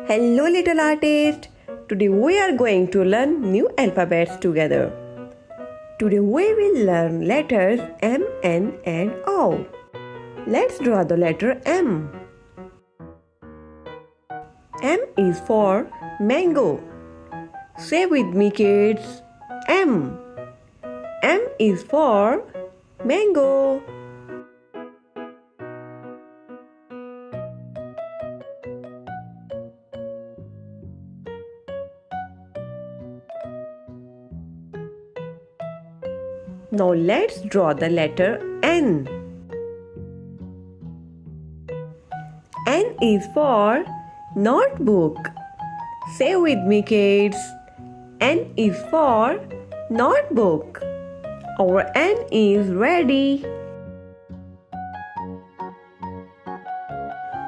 Hello little artist! Today we are going to learn new alphabets together. Today we will learn letters M, N and O. Let's draw the letter M. M is for mango. Say with me kids, M. M is for mango. Now let's draw the letter N. N is for notebook. Say with me kids, N is for notebook. Our N is ready.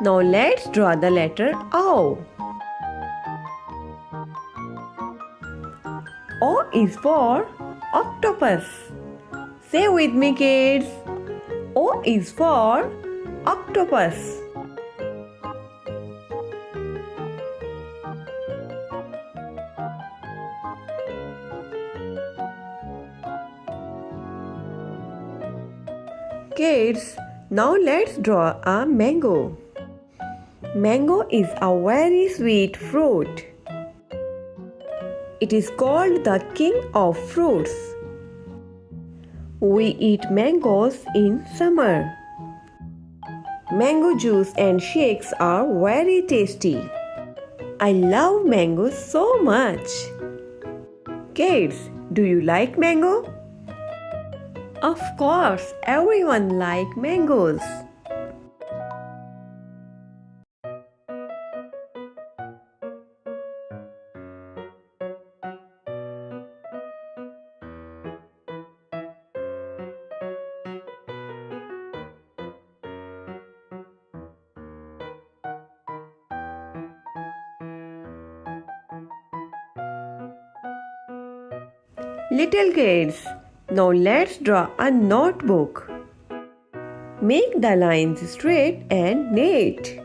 Now let's draw the letter O. O is for octopus. Say with me kids, O is for octopus. Kids, now let's draw a mango. Mango is a very sweet fruit. It is called the king of fruits. We eat mangoes in summer. Mango juice and shakes are very tasty. I love mangoes so much. Kids, do you like mango? Of course, everyone likes mangoes. Little kids, now let's draw a notebook. Make the lines straight and neat.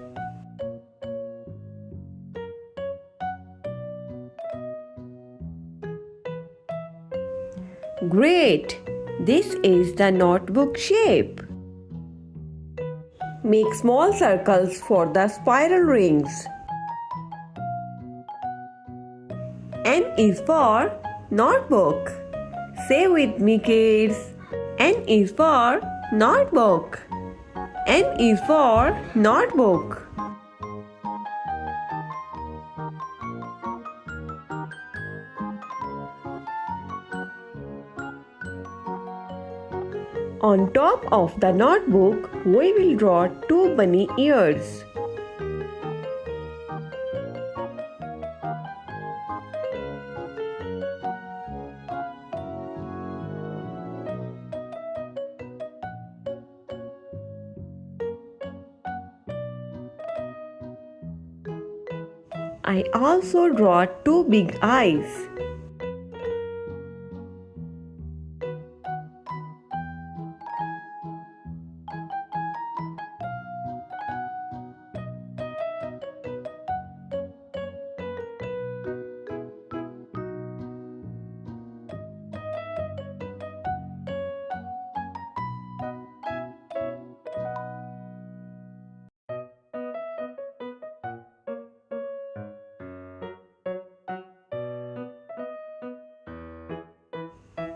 Great! This is the notebook shape. Make small circles for the spiral rings. N is for notebook. Say with me kids, N is for notebook. N is for notebook. On top of the notebook, we will draw two bunny ears. I also draw two big eyes.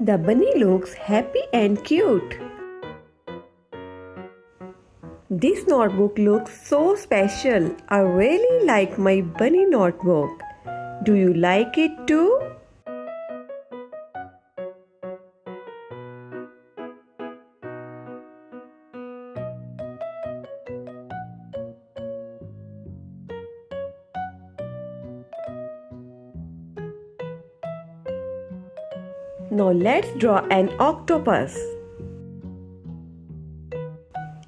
The bunny looks happy and cute. This notebook looks so special. I really like my bunny notebook. Do you like it too? Now let's draw an octopus.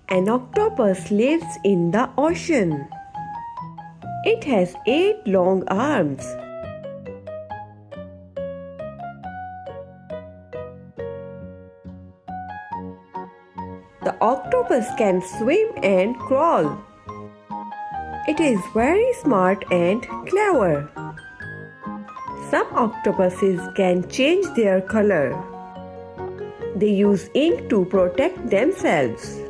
An octopus lives in the ocean. It has 8 long arms. The octopus can swim and crawl. It is very smart and clever. Some octopuses can change their color. They use ink to protect themselves.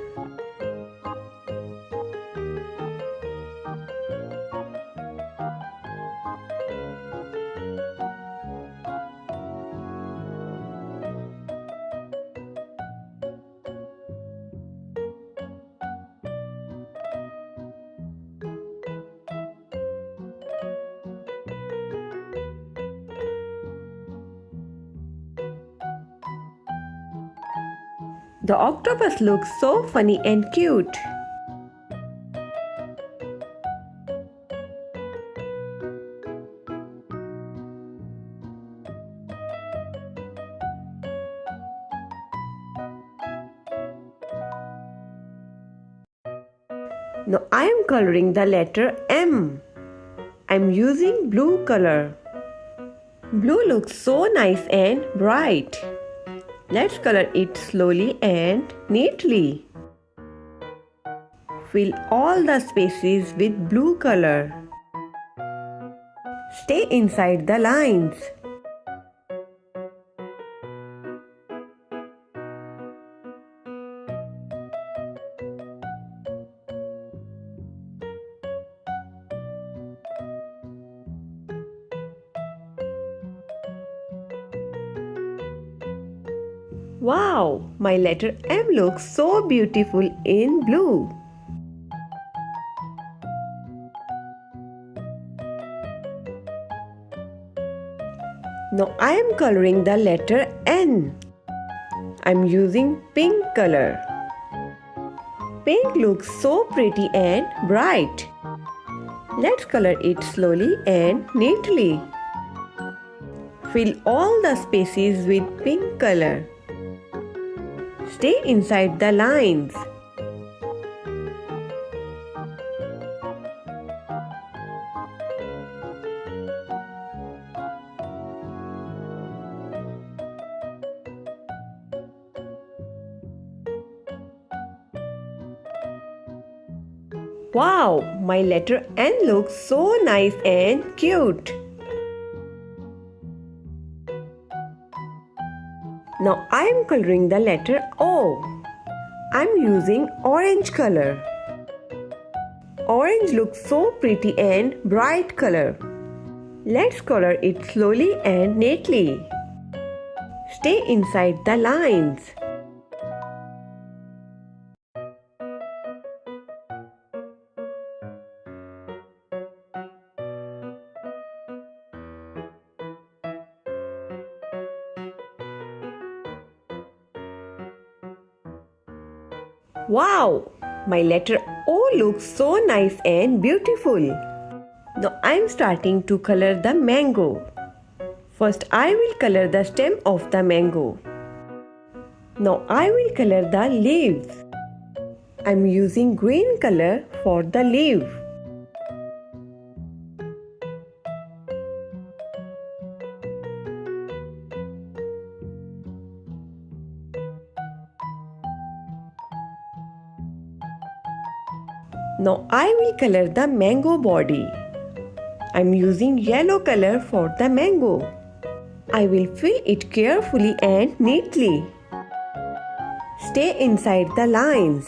The octopus looks so funny and cute. Now I am coloring the letter M. I am using blue color. Blue looks so nice and bright. Let's color it slowly and neatly. Fill all the spaces with blue color. Stay inside the lines. Wow, my letter M looks so beautiful in blue. Now I am coloring the letter N. I am using pink color. Pink looks so pretty and bright. Let's color it slowly and neatly. Fill all the spaces with pink color. Stay inside the lines. Wow, my letter N looks so nice and cute. Now I am coloring the letter O. I am using orange color. Orange looks so pretty and bright color. Let's color it slowly and neatly. Stay inside the lines. Wow! My letter O looks so nice and beautiful. Now I am starting to color the mango. First I will color the stem of the mango. Now I will color the leaves. I am using green color for the leaf. Now I will color the mango body. I am using yellow color for the mango. I will fill it carefully and neatly. Stay inside the lines.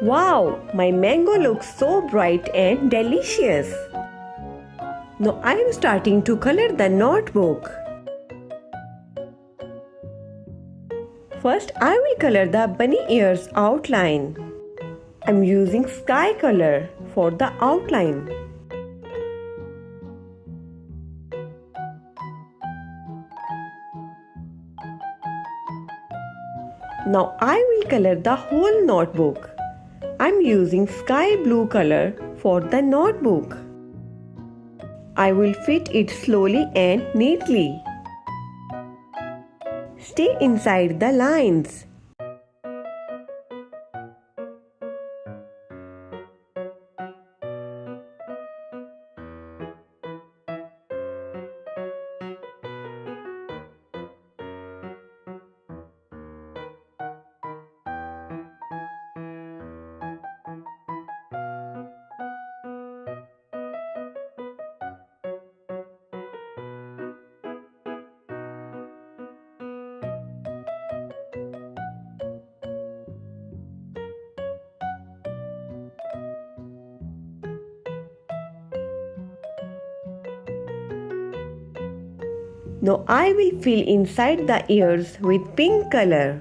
Wow, my mango looks so bright and delicious. Now I am starting to color the notebook. First I will color the bunny ears outline. I am using sky color for the outline. Now I will color the whole notebook. I am using sky blue color for the notebook. I will fit it slowly and neatly. Stay inside the lines. Now I will fill inside the ears with pink color.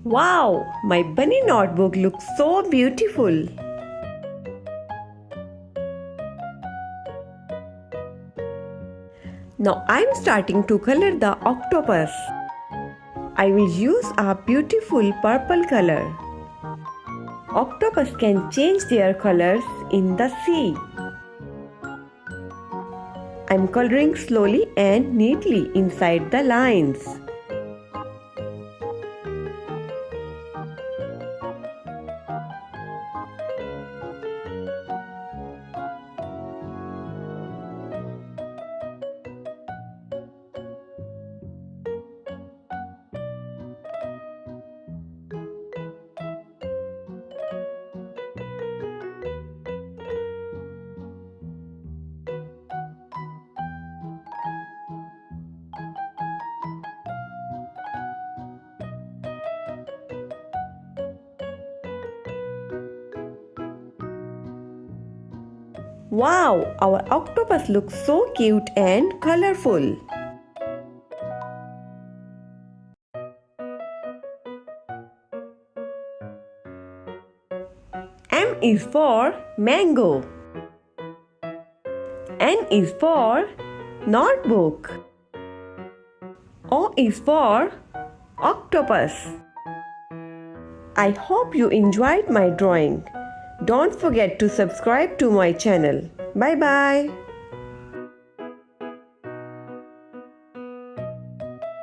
Wow, my bunny notebook looks so beautiful. Now I am starting to color the octopus. I will use a beautiful purple color. Octopus can change their colors in the sea. I am coloring slowly and neatly inside the lines. Wow, our octopus looks so cute and colorful. M is for mango. N is for notebook. O is for octopus. I hope you enjoyed my drawing. Don't forget to subscribe to my channel. Bye bye.